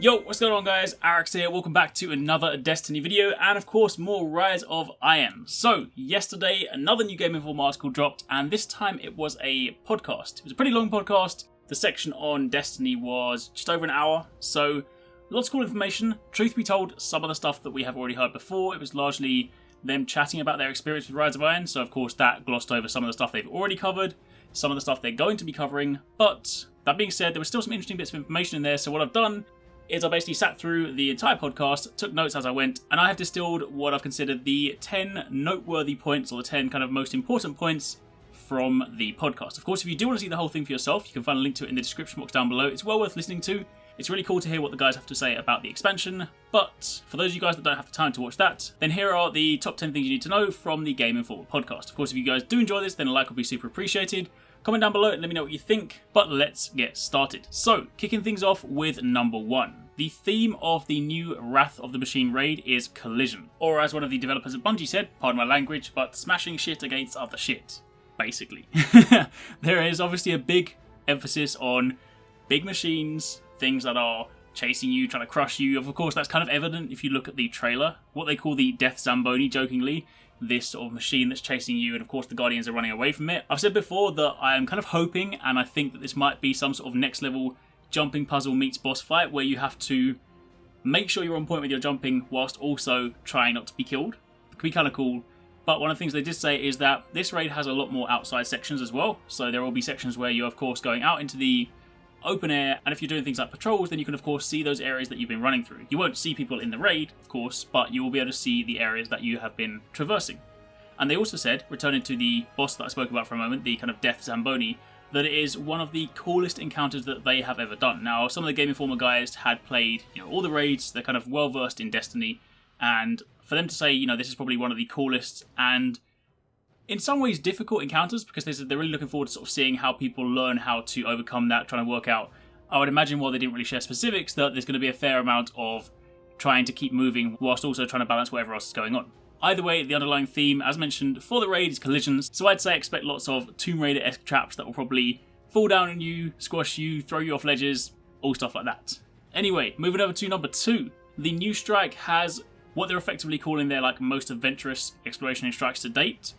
Yo, what's going on guys? Arekkz here, welcome back to another Destiny video, and of course more Rise of Iron. So, yesterday another new Game Informer article dropped, and this time it was a podcast. It was a pretty long podcast. The section on Destiny was just over an hour, so lots of cool information. Truth be told, some of the stuff that we have already heard before, it was largely them chatting about their experience with Rise of Iron, so of course that glossed over some of the stuff they've already covered, some of the stuff they're going to be covering, but that being said, there was still some interesting bits of information in there, so what I've done is I basically sat through the entire podcast, took notes as I went, and I have distilled what I've considered the 10 noteworthy points, or the 10 kind of most important points from the podcast. Of course, if you do want to see the whole thing for yourself, you can find a link to it in the description box down below. It's well worth listening to. It's really cool to hear what the guys have to say about the expansion, but for those of you guys that don't have the time to watch that, then here are the top 10 things you need to know from the Game Informer podcast. Of course, if you guys do enjoy this, then a like would be super appreciated. Comment down below and let me know what you think, but let's get started. So, kicking things off with number 1. The theme of the new Wrath of the Machine raid is collision, or as one of the developers at Bungie said, pardon my language, but smashing shit against other shit, basically. There is obviously a big emphasis on big machines, things that are chasing you, trying to crush you. Of course, that's kind of evident if you look at the trailer, what they call the Death Zamboni, jokingly. This sort of machine that's chasing you, and of course the Guardians are running away from it. I've said before that I am kind of hoping, and I think that this might be some sort of next level jumping puzzle meets boss fight, where you have to make sure you're on point with your jumping whilst also trying not to be killed. It could be kind of cool. But one of the things they did say is that this raid has a lot more outside sections as well. So there will be sections where you're of course going out into the open air, and if you're doing things like patrols, then you can of course see those areas that you've been running through. You won't see people in the raid, of course, but you will be able to see the areas that you have been traversing. And they also said, returning to the boss that I spoke about for a moment, the kind of Death Zamboni, that it is one of the coolest encounters that they have ever done. Now, some of the Game Informer guys had played, all the raids, they're kind of well versed in Destiny, and for them to say, this is probably one of the coolest and in some ways difficult encounters, because they're really looking forward to sort of seeing how people learn how to overcome that, trying to work out. I would imagine, while they didn't really share specifics, that there's going to be a fair amount of trying to keep moving whilst also trying to balance whatever else is going on. Either way, the underlying theme, as mentioned, for the raid is collisions, so I'd say expect lots of Tomb Raider-esque traps that will probably fall down on you, squash you, throw you off ledges, all stuff like that. Anyway, moving over to number 2. The new strike has what they're effectively calling their most adventurous exploration strikes to date.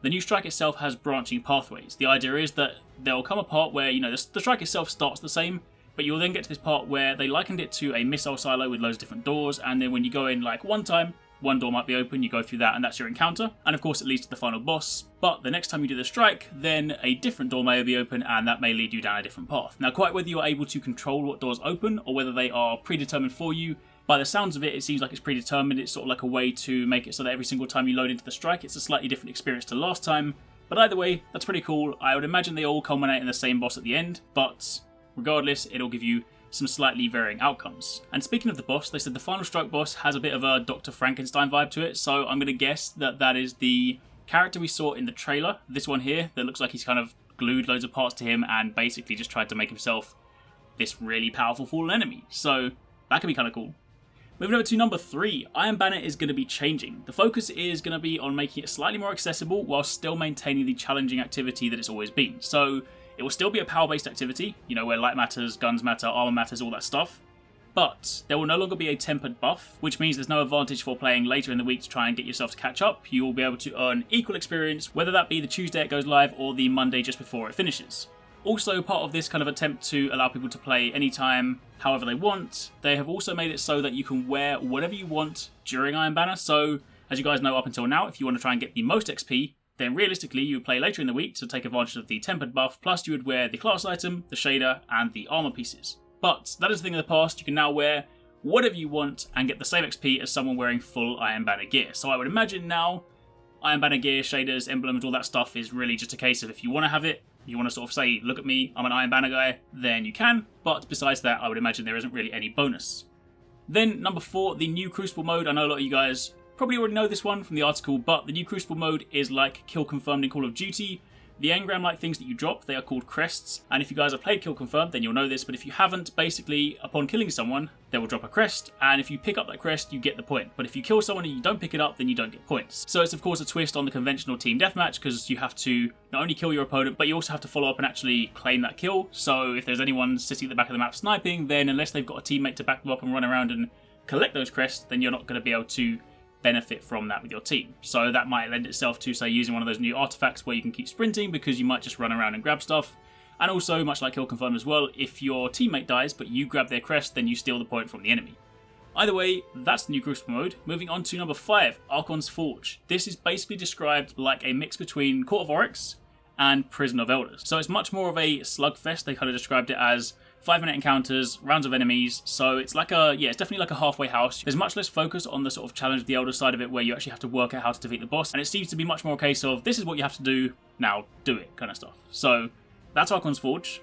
The new strike itself has branching pathways. The idea is that there will come a part where, the strike itself starts the same, but you'll then get to this part where they likened it to a missile silo with loads of different doors, and then when you go in one time, one door might be open, you go through that, and that's your encounter. And of course it leads to the final boss, but the next time you do the strike, then a different door may be open, and that may lead you down a different path. Now, quite whether you're able to control what doors open, or whether they are predetermined for you, by the sounds of it, it seems like it's predetermined. It's sort of like a way to make it so that every single time you load into the strike, it's a slightly different experience to last time. But either way, that's pretty cool. I would imagine they all culminate in the same boss at the end, but regardless, it'll give you some slightly varying outcomes. And speaking of the boss, they said the final strike boss has a bit of a Dr. Frankenstein vibe to it, so I'm going to guess that that is the character we saw in the trailer, this one here, that looks like he's kind of glued loads of parts to him and basically just tried to make himself this really powerful fallen enemy. So that could be kind of cool. Moving over to number 3, Iron Banner is going to be changing. The focus is going to be on making it slightly more accessible while still maintaining the challenging activity that it's always been. So it will still be a power-based activity, where light matters, guns matter, armor matters, all that stuff. But there will no longer be a tempered buff, which means there's no advantage for playing later in the week to try and get yourself to catch up. You will be able to earn equal experience, whether that be the Tuesday it goes live or the Monday just before it finishes. Also, part of this kind of attempt to allow people to play anytime, however they want, they have also made it so that you can wear whatever you want during Iron Banner. So, as you guys know up until now, if you want to try and get the most XP, then realistically you would play later in the week to take advantage of the tempered buff, plus you would wear the class item, the shader, and the armor pieces. But that is a thing of the past. You can now wear whatever you want and get the same XP as someone wearing full Iron Banner gear. So I would imagine now Iron Banner gear, shaders, emblems, all that stuff is really just a case of if you want to have it, you want to sort of say, look at me, I'm an Iron Banner guy, then you can. But besides that, I would imagine there isn't really any bonus. Then number 4, the new Crucible Mode. I know a lot of you guys probably already know this one from the article, but the new Crucible Mode is like kill confirmed in Call of Duty, The engram-like things that you drop, they are called crests, and if you guys have played Kill Confirmed, then you'll know this, but if you haven't, basically, upon killing someone, they will drop a crest, and if you pick up that crest, you get the point. But if you kill someone and you don't pick it up, then you don't get points. So it's of course a twist on the conventional team deathmatch, because you have to not only kill your opponent, but you also have to follow up and actually claim that kill. So if there's anyone sitting at the back of the map sniping, then unless they've got a teammate to back them up and run around and collect those crests, then you're not going to be able to benefit from that with your team. So that might lend itself to, say, using one of those new artifacts where you can keep sprinting because you might just run around and grab stuff. And also, much like Kill Confirmed as well, if your teammate dies but you grab their crest, then you steal the point from the enemy. Either way, that's the new Crucible Mode. Moving on to number 5, Archons Forge. This is basically described like a mix between Court of Arekkz and Prison of Elders. So it's much more of a slugfest. They kind of described it as 5-minute encounters, rounds of enemies, so it's like it's definitely like a halfway house. There's much less focus on the sort of challenge of the Elder side of it, where you actually have to work out how to defeat the boss, and it seems to be much more a case of, this is what you have to do, now do it, kind of stuff. So that's Archons Forge.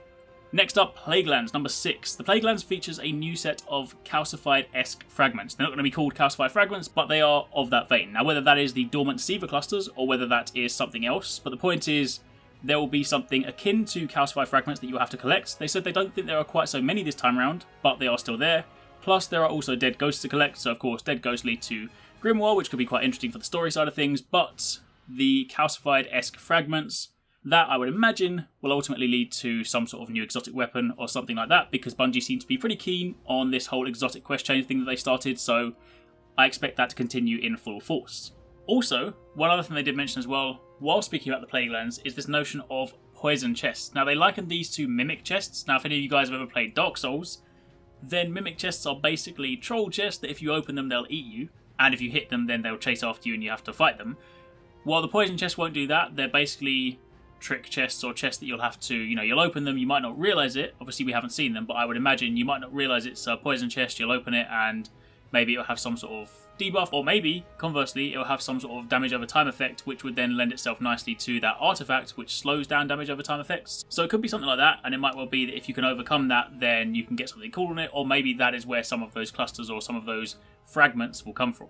Next up, Plaguelands, number 6. The Plaguelands features a new set of calcified-esque fragments. They're not going to be called calcified fragments, but they are of that vein. Now, whether that is the dormant Siva clusters, or whether that is something else, but the point is, there will be something akin to calcified fragments that you have to collect. They said they don't think there are quite so many this time around, but they are still there. Plus, there are also dead ghosts to collect, so of course, dead ghosts lead to Grimoire, which could be quite interesting for the story side of things, but the calcified-esque fragments, that I would imagine will ultimately lead to some sort of new exotic weapon or something like that, because Bungie seem to be pretty keen on this whole exotic quest chain thing that they started, so I expect that to continue in full force. Also, one other thing they did mention as well, while speaking about the Plaguelands, is this notion of poison chests. Now, they likened these to mimic chests. Now, if any of you guys have ever played Dark Souls, then mimic chests are basically troll chests that if you open them, they'll eat you, and if you hit them, then they'll chase after you and you have to fight them. While the poison chests won't do that, they're basically trick chests or chests that you'll have to, you'll open them, you might not realise it. Obviously, we haven't seen them, but I would imagine you might not realise it's a poison chest, you'll open it, and maybe it'll have some sort of debuff, or maybe, conversely, it'll have some sort of damage over time effect, which would then lend itself nicely to that artifact, which slows down damage over time effects. So it could be something like that, and it might well be that if you can overcome that, then you can get something cool on it, or maybe that is where some of those clusters or some of those fragments will come from.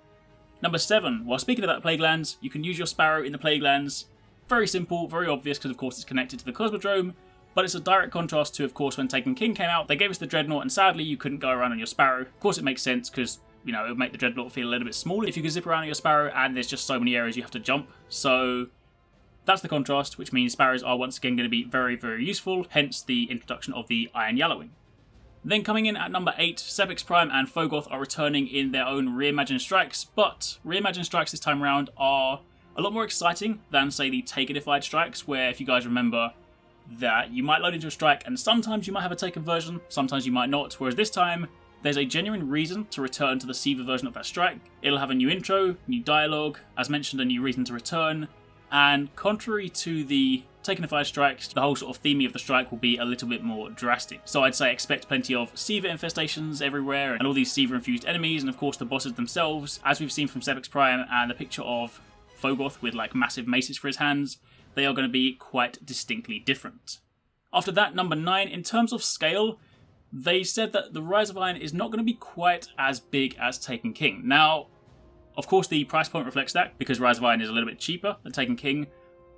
Number 7, while speaking about Plaguelands, you can use your Sparrow in the Plaguelands. Very simple, very obvious, because of course it's connected to the Cosmodrome, but it's a direct contrast to, of course, when Taken King came out. They gave us the Dreadnought, and sadly you couldn't go around on your Sparrow. Of course it makes sense, because it would make the Dreadnought feel a little bit smaller if you could zip around on your Sparrow, and there's just so many areas you have to jump. So that's the contrast, which means Sparrows are once again going to be very, very useful, hence the introduction of the Iron Yellowing. Then coming in at number 8, SepX Prime and Fogoth are returning in their own reimagined strikes, but reimagined strikes this time around are a lot more exciting than, say, the Takenified strikes, where, if you guys remember, that you might load into a strike and sometimes you might have a Taken version, sometimes you might not, whereas this time, there's a genuine reason to return to the Siva version of that strike. It'll have a new intro, new dialogue, as mentioned, a new reason to return, and contrary to the Takenified strikes, the whole sort of theming of the strike will be a little bit more drastic. So I'd say expect plenty of Siva infestations everywhere, and all these Siva-infused enemies, and of course the bosses themselves, as we've seen from SepX Prime, and the picture of Fogoth with like massive maces for his hands, they are going to be quite distinctly different. After that, number 9, in terms of scale, they said that the Rise of Iron is not going to be quite as big as Taken King. Now, of course the price point reflects that, because Rise of Iron is a little bit cheaper than Taken King,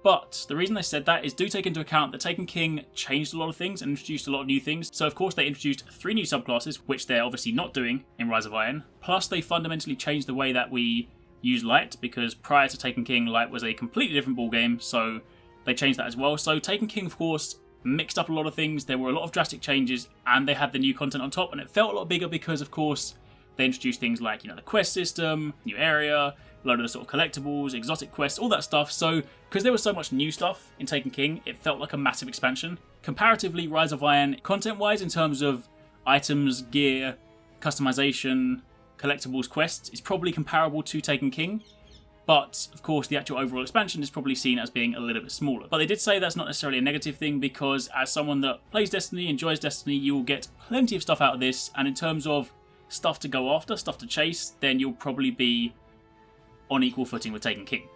but the reason they said that is do take into account that Taken King changed a lot of things and introduced a lot of new things. So of course they introduced 3 new subclasses, which they're obviously not doing in Rise of Iron, plus they fundamentally changed the way that we use light, because prior to Taken King, light was a completely different ballgame, so they changed that as well. So Taken King, of course, mixed up a lot of things, there were a lot of drastic changes, and they had the new content on top, and it felt a lot bigger because, of course, they introduced things like, the quest system, new area, a load of the sort of collectibles, exotic quests, all that stuff. So, because there was so much new stuff in Taken King, it felt like a massive expansion. Comparatively, Rise of Iron, content-wise, in terms of items, gear, customization, collectibles, quests, is probably comparable to Taken King. But, of course, the actual overall expansion is probably seen as being a little bit smaller. But they did say that's not necessarily a negative thing, because as someone that plays Destiny, enjoys Destiny, you will get plenty of stuff out of this, and in terms of stuff to go after, stuff to chase, then you'll probably be on equal footing with Taken King.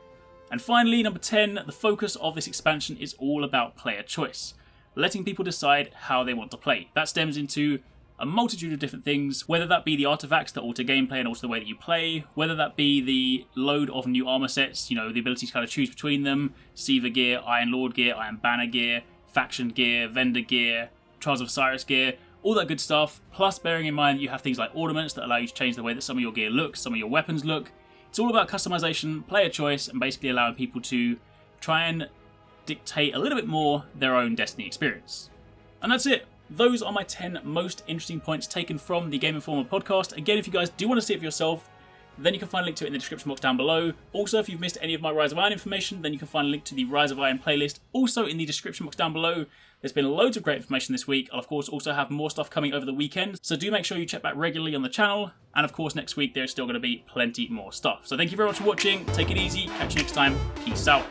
And finally, number 10, the focus of this expansion is all about player choice. Letting people decide how they want to play. That stems into a multitude of different things, whether that be the artifacts that alter gameplay and alter the way that you play, whether that be the load of new armor sets, you know, the ability to kind of choose between them, Siva gear, Iron Lord gear, Iron Banner gear, faction gear, vendor gear, Trials of Osiris gear, all that good stuff, plus bearing in mind that you have things like ornaments that allow you to change the way that some of your gear looks, some of your weapons look. It's all about customization, player choice, and basically allowing people to try and dictate a little bit more their own Destiny experience. And that's it. Those are my 10 most interesting points taken from the Game Informer podcast. Again, if you guys do want to see it for yourself, then you can find a link to it in the description box down below. Also, if you've missed any of my Rise of Iron information, then you can find a link to the Rise of Iron playlist also in the description box down below. There's been loads of great information this week. I'll of course also have more stuff coming over the weekend, so do make sure you check back regularly on the channel. And of course next week there's still going to be plenty more stuff. So thank you very much for watching, take it easy, catch you next time, peace out.